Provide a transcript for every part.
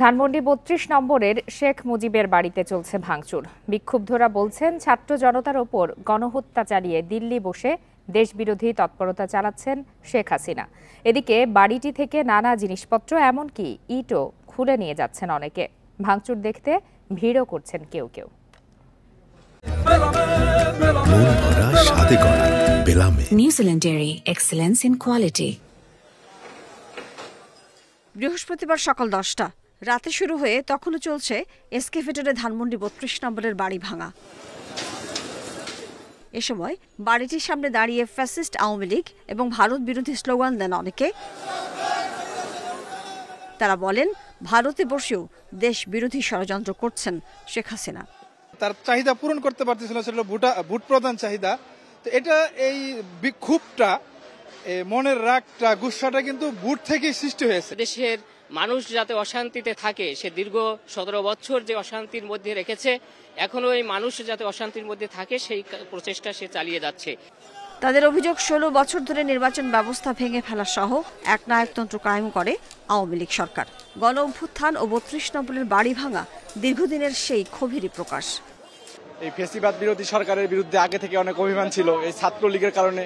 ধানমন্ডি ৩২ নম্বরের শেখ মুজিবের বাড়িতে চলছে ভাঙচুর। বিক্ষুব্ধরা বলছেন, ছাত্র জনতার ওপর গণহত্যা চালিয়ে দিল্লি বসে দেশবিরোধী তৎপরতা চালাচ্ছেন শেখ হাসিনা। এদিকে বাড়িটি থেকে নানা জিনিসপত্র এমনকি ইটও খুলে নিয়ে যাচ্ছেন অনেকে। ভাঙচুর দেখতে ভিড়ও করছেন কেউ কেউ। New Zealand dairy, excellence in quality. বৃহস্পতিবার সকাল 10টা, রাতে শুরু হয়ে তখনও চলছে এসকেভেটরে ধানমন্ডি ৩২ নম্বরের বাড়ি ভাঙা। এ সময় বাড়িটির সামনে দাঁড়িয়ে ফ্যাসিস্ট আওয়ামী লীগ এবং ভারত বিরোধী স্লোগান দেন অনেকে। তারা বলেন, ভারতে বসেও দেশ বিরোধী ষড়যন্ত্র করছেন শেখ হাসিনা। তার চাহিদা পূরণ করতে পারতেছিল, সেটা ভোট প্রধান চাহিদা। তো এটা এই বিক্ষোভটা, মনের রাগটা, গুসাটা কিন্তু ভোট থেকেই সৃষ্টি হয়েছে। দেশের মানুষ যাতে অশান্তিতে থাকে, সে দীর্ঘ 17 বছর যে অশান্তির মধ্যে রেখেছে, এখনো এই মানুষ যাতে অশান্তির মধ্যে থাকে সেই প্রচেষ্টা সে চালিয়ে যাচ্ছে। তাদের অভিযোগ, 16 বছর ধরে নির্বাচন ব্যবস্থা ভেঙে ফেলা সহ একনায়কতন্ত্র কায়েম করে আওয়ামী লীগ সরকার। গণ অভ্যুত্থান ও ৩২ নম্বরের বাড়ি ভাঙা দীর্ঘদিনের সেই ক্ষোভেরই প্রকাশ। এই ফ্যাসিবাদ বিরোধী সরকারের বিরুদ্ধে আগে থেকে অনেক অভিমান ছিল। এই ছাত্রলীগের কারণে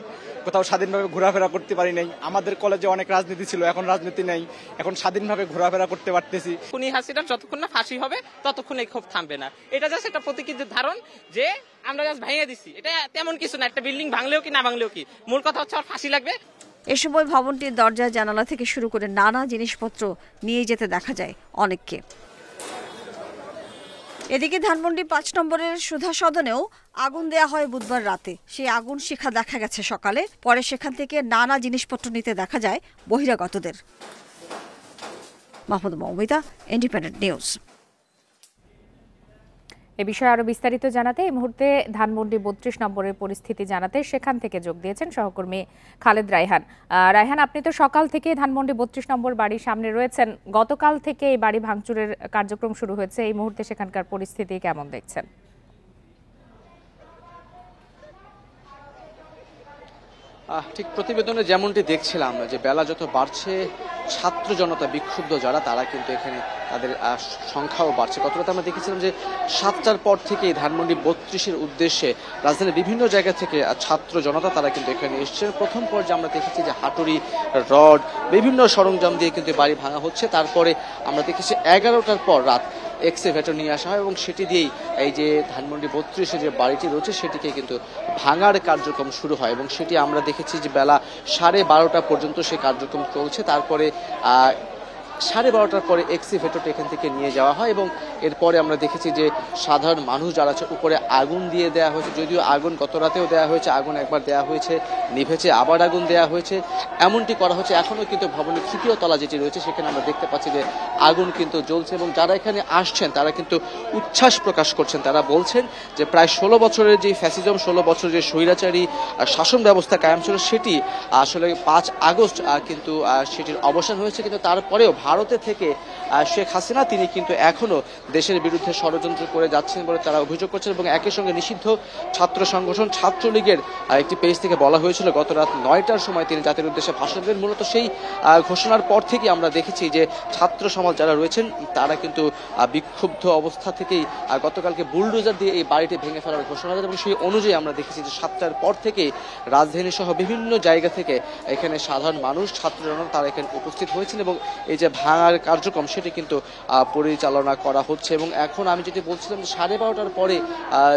কোথাও স্বাধীনভাবে ঘোরাফেরা করতে পারি নাই। আমাদের কলেজে অনেক রাজনীতি ছিল, এখন রাজনীতি নাই, এখন স্বাধীনভাবে ঘোরাফেরা করতে পারতেছি। খুনি হাসিনার যতক্ষণ না ফাঁসি হবে ততক্ষণ এই ক্ষোভ থামবে না। এটা জাস্ট একটা প্রতীকীর ধারণ যে আমরা জাস্ট ভেঙে দিচ্ছি, এটা তেমন কিছু না। একটা বিল্ডিং ভাঙলেও কি না ভাঙলেও কি, মূল কথা হচ্ছে আর ফাঁসি লাগবে। এ সময় ভবনটির দরজা জানালা থেকে শুরু করে নানা জিনিসপত্র নিয়ে যেতে দেখা যায় অনেককে। এদিকে ধানমন্ডি ৫ নম্বরের সুধা সদনেও আগুন দেয়া হয় বুধবার রাতে। সেই আগুন শিখা দেখা গেছে সকালে, পরে সেখান থেকে নানা জিনিসপত্র নিতে দেখা যায় বহিরাগতদের। Mahmud Moumita, Independent News. এ বিষয়ে আরো বিস্তারিত জানাতে এই মুহূর্তে ধানমন্ডি ৩২ নম্বরের পরিস্থিতি জানাতে সেখান থেকে যোগ দিয়েছেন সহকর্মী খালেদ রায়হান। রায়হান, আপনি তো সকাল থেকে ধানমন্ডি ৩২ নম্বর বাড়ির সামনে রয়েছেন। গতকাল থেকে এই বাড়ি ভাঙচুরের কার্যক্রম শুরু হয়েছে। এই মুহূর্তে সেখানকার পরিস্থিতি কেমন দেখছেন? ঠিক প্রতিবেদনে যেমনটি দেখছিলাম যে বেলা যত বাড়ছে, ছাত্র জনতা, বিক্ষুব্ধ যারা, তারা কিন্তু এখানে তাদের সংখ্যাও বাড়ছে। গতরাতে আমরা দেখেছিলাম যে 7টার পর থেকেই ধানমন্ডি ৩২-এর উদ্দেশ্যে রাজধানীর বিভিন্ন জায়গা থেকে ছাত্র জনতা তারা কিন্তু এখানে এসছে। প্রথম পর্যায়ে আমরা দেখেছি যে হাতুড়ি, রড, বিভিন্ন সরঞ্জাম দিয়ে কিন্তু বাড়ি ভাঙা হচ্ছে। তারপরে আমরা দেখেছি 11টার পর রাত এক্সকেভেটর নিয়ে আসা হয় এবং সেটি দিয়েই এই যে ধানমন্ডি ৩২-এ যে বাড়িটি রয়েছে সেটিকে কিন্তু ভাঙার কার্যক্রম শুরু হয় এবং সেটি আমরা দেখেছি যে বেলা 12:30 পর্যন্ত সেই কার্যক্রম চলছে। তারপরে 12:30টার পরে এক্সকেভেটরটা এখান থেকে নিয়ে যাওয়া হয় এবং এরপরে আমরা দেখেছি যে সাধারণ মানুষ যারা আছে উপরে আগুন দিয়ে দেওয়া হয়েছে। যদিও আগুন গত রাতেও দেওয়া হয়েছে, আগুন একবার দেওয়া হয়েছে, নিভেছে, আবার আগুন দেওয়া হয়েছে, এমনটি করা হচ্ছে। এখনও কিন্তু ভবনের 3য় তলা যেটি রয়েছে সেখানে আমরা দেখতে পাচ্ছি যে আগুন কিন্তু জ্বলছে এবং যারা এখানে আসছেন তারা কিন্তু উচ্ছ্বাস প্রকাশ করছেন। তারা বলছেন যে প্রায় 16 বছরের যে ফ্যাসিজম, 16 বছরের যে স্বৈরাচারী শাসন ব্যবস্থা কায়েম ছিল সেটি আসলে 5 আগস্ট কিন্তু সেটির অবসান হয়েছে। কিন্তু তারপরেও ভারতে থেকে শেখ হাসিনা তিনি কিন্তু এখনো দেশের বিরুদ্ধে ষড়যন্ত্র করে যাচ্ছেন বলে তারা অভিযোগ করছেন এবং একই সঙ্গে নিষিদ্ধ ছাত্র সংগঠন ছাত্রলীগের একটি পেজ থেকে বলা হয়েছিল গত রাত 9টার সময় তিনি জাতির উদ্দেশ্যে ভাষণ দেন। মূলত সেই ঘোষণার পর থেকে আমরা দেখেছি যে ছাত্র সমাজ যারা রয়েছেন তারা কিন্তু বিক্ষুব্ধ অবস্থা থেকেই গতকালকে বুলডোজার দিয়ে এই বাড়িটি ভেঙে ফেলার ঘোষণা দেন এবং সেই অনুযায়ী আমরা দেখেছি যে 7টার পর থেকেই রাজধানী সহ বিভিন্ন জায়গা থেকে এখানে সাধারণ মানুষ, ছাত্র জনতা তারা এখানে উপস্থিত হয়েছেন এবং এই যে ভাঙার কার্যক্রম সেটি কিন্তু পরিচালনা করা হচ্ছে। এবং এখন আমি যেটি বলছিলাম যে 12:30টার পরে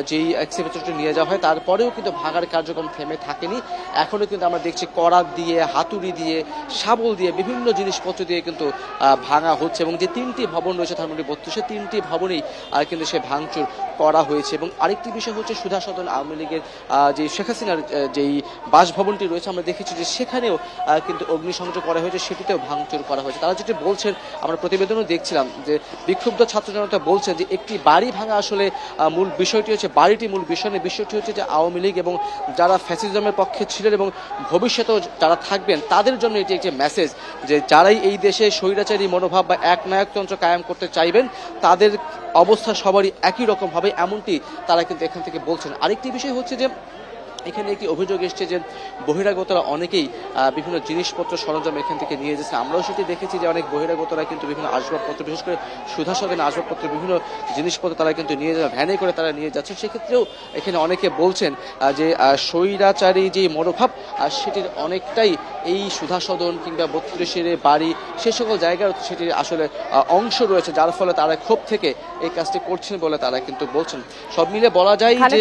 যেই এক্সকেভেটরটি নিয়ে যাওয়া হয় তারপরেও কিন্তু ভাঙার কার্যক্রম থেমে থাকেনি। এখনো কিন্তু আমরা দেখছি করাত দিয়ে, হাতুড়ি দিয়ে, শাবল দিয়ে, বিভিন্ন জিনিসপত্র দিয়ে কিন্তু ভাঙা হচ্ছে এবং যে 3টি ভবন রয়েছে ধানমন্ডি ৩২-এ 3টি ভবনেই কিন্তু সে ভাঙচুর করা হয়েছে। এবং আরেকটি বিষয় হচ্ছে সুধা সদন আওয়ামী লীগের যে শেখ হাসিনার যেই বাসভবনটি রয়েছে আমরা দেখেছি যে সেখানেও কিন্তু অগ্নিসংযোগ করা হয়েছে, সেটিতেও ভাঙচুর করা হয়েছে। তারা যেটি বলছেন, আমরা প্রতিবেদনও দেখছিলাম যে বিক্ষুব্ধ ছাত্র জনতা বলছেন যে একটি বাড়ি ভাঙা আসলে মূল বিষয়টি হচ্ছে বাড়িটি মূল বিষয় নয়, বিষয়টি হচ্ছে যে আওয়ামী লীগ এবং যারা ফ্যাসিজমের পক্ষে ছিলেন এবং ভবিষ্যতেও যারা থাকবেন তাদের জন্য এটি একটি মেসেজ যে যারাই এই দেশে স্বৈরাচারী মনোভাব বা একনায়কতন্ত্র কায়েম করতে চাইবেন তাদের অবস্থা সবারই একই রকম হবে, এমনটি তারা কিন্তু এখান থেকে বলছেন। আরেকটি বিষয় হচ্ছে যে এখানে একটি অভিযোগ এসছে যে বহিরাগতরা অনেকেই বিভিন্ন জিনিসপত্র সরঞ্জাম এখান থেকে নিয়ে যাচ্ছে। আমরাও সেটি দেখেছি যে অনেক বহিরাগতরা কিন্তু বিভিন্ন আসবাবপত্র, বিশেষ করে সুধা সদনের আসবাবপত্র, বিভিন্ন জিনিসপত্র তারা কিন্তু নিয়ে যাচ্ছে, ভ্যানে করে তারা নিয়ে যাচ্ছে। সেক্ষেত্রেও এখানে অনেকে বলছেন যে স্বৈরাচারী যে মনোভাব সেটির অনেকটাই এই সুধা সদন কিংবা ৩২-এর বাড়ি সে সকল জায়গায় সেটির আসলে অংশ রয়েছে, যার ফলে তারা ক্ষোভ থেকে এই কাজটি করছেন বলে তারা কিন্তু বলছেন। সব মিলে বলা যায় যে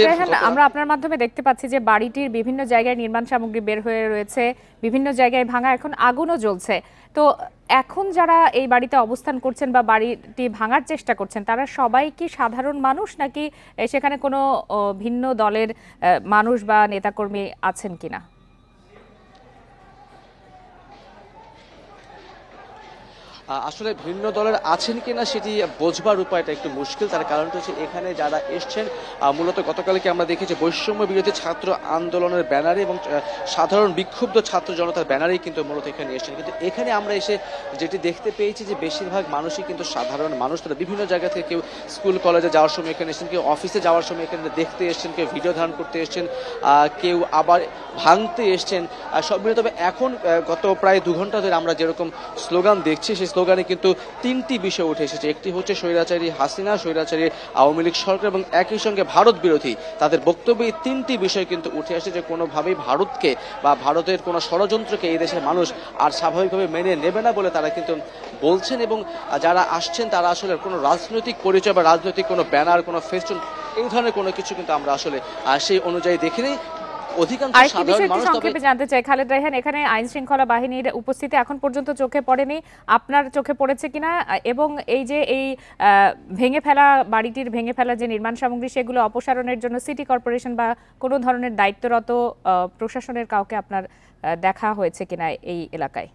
আমরা আপনার মাধ্যমে দেখতে পাচ্ছি যে বাড়িটির বিভিন্ন জায়গায় নির্মাণ সামগ্রী বের হয়ে রয়েছে, বিভিন্ন জায়গায় ভাঙা, এখন আগুনও জ্বলছে। তো এখন যারা এই বাড়িতে অবস্থান করছেন বা বাড়িটি ভাঙার চেষ্টা করছেন তারা সবাই কি সাধারণ মানুষ, নাকি সেখানে কোনো ভিন্ন দলের মানুষ বা নেতাকর্মী আছেন কিনা? আসলে ভিন্ন দলের আছেন কিনা সেটি বোঝবার উপায়টা একটু মুশকিল। তার কারণটা হচ্ছে এখানে যারা এসছেন মূলত গতকালকে আমরা দেখেছি বৈষম্য বিরোধী ছাত্র আন্দোলনের ব্যানারে এবং সাধারণ বিক্ষুব্ধ ছাত্র জনতার ব্যানারেই কিন্তু মূলত এখানে এসছেন। কিন্তু এখানে আমরা এসে যেটি দেখতে পেয়েছি যে বেশিরভাগ মানুষই কিন্তু সাধারণ মানুষ। তারা বিভিন্ন জায়গা থেকে কেউ স্কুল কলেজে যাওয়ার সময় এখানে এসেছেন, কেউ অফিসে যাওয়ার সময় এখানে দেখতে এসছেন, কেউ ভিডিও ধারণ করতে এসছেন, কেউ আবার ভাঙতে এসছেন সব মিলে। তবে এখন গত প্রায় 2 ঘন্টা ধরে আমরা যেরকম স্লোগান দেখছি সেই স্লোগানে কিন্তু 3টি বিষয় উঠে এসেছে। একটি হচ্ছে স্বৈরাচারী হাসিনা, স্বৈরাচারী আওয়ামী লীগ সরকার এবং একই সঙ্গে ভারত বিরোধী। তাদের বক্তব্যে 3টি বিষয় কিন্তু উঠে আসে যে কোনোভাবেই ভারতকে বা ভারতের কোনো ষড়যন্ত্রকে এই দেশের মানুষ আর স্বাভাবিকভাবে মেনে নেবে না বলে তারা কিন্তু বলছেন। এবং যারা আসছেন তারা আসলে কোনো রাজনৈতিক পরিচয় বা রাজনৈতিক কোনো ব্যানার, কোনো ফেস্টুন এই ধরনের কোনো কিছু কিন্তু আমরা আসলে সেই অনুযায়ী দেখিনি। সংক্ষেপে জানতে চাই খালেদ রায়হান, এখানে আইন শৃঙ্খলা বাহিনীর উপস্থিতি এখন পর্যন্ত চোখে পড়েনি, আপনার চোখে পড়েছে কিনা? এবং এই যে এই বাড়িটির ভেঙে ফেলা যে নির্মাণ সামগ্রী সেগুলো অপসারণের জন্য সিটি কর্পোরেশন বা কোনো ধরনের দায়িত্বরত প্রশাসনের কাউকে আপনার দেখা হয়েছে কিনা এই এলাকায়?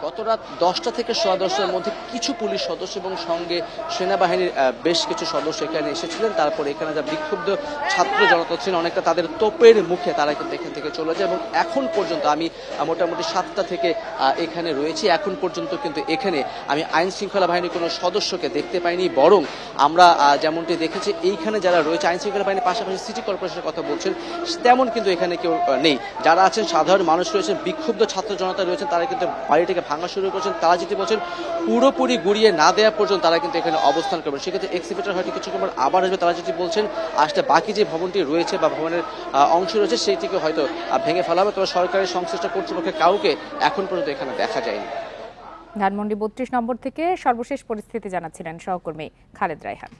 গত রাত 10টা থেকে 10:15টার মধ্যে কিছু পুলিশ সদস্য এবং সঙ্গে সেনাবাহিনীর বেশ কিছু সদস্য এখানে এসেছিলেন। তারপরে এখানে যা বিক্ষুব্ধ ছাত্র জনতা ছিলেন অনেকটা তাদের তোপের মুখে তারা কিন্তু এখান থেকে চলে যায়। এবং এখন পর্যন্ত আমি মোটামুটি 7টা থেকে এখানে রয়েছি, এখন পর্যন্ত কিন্তু এখানে আমি আইন শৃঙ্খলা বাহিনীর কোনো সদস্যকে দেখতে পাইনি। বরং আমরা যেমনটি দেখেছি এইখানে যারা রয়েছে আইন শৃঙ্খলা বাহিনীর পাশাপাশি সিটি কর্পোরেশনের কথা বলছেন তেমন কিন্তু এখানে কেউ নেই। যারা আছেন সাধারণ মানুষ রয়েছেন, বিক্ষুব্ধ ছাত্র জনতা রয়েছেন, তারা কিন্তু বাড়িটিকে ভাঙা শুরু করেছেন। তারা যেটি বলছেন পুরোপুরি গুড়িয়ে না দেওয়া পর্যন্ত তারা কিন্তু এখানে অবস্থান করবেন। সেক্ষেত্রে এক্সিবিটর হয়তো কিছুক্ষণ পর আবার আসবে। তারা যেটি বলছেন আসলে বাকি যে ভবনটি রয়েছে বা ভবনের অংশ রয়েছে সেইটিকে হয়তো ভেঙে ফেলা হবে। তবে সরকারের সংশ্লিষ্ট কর্তৃপক্ষের কাউকে এখন পর্যন্ত এখানে দেখা যায়নি। ধানমন্ডি 32 নম্বর থেকে সর্বশেষ পরিস্থিতি জানাচ্ছিলেন সহকর্মী খালেদ রায়হান।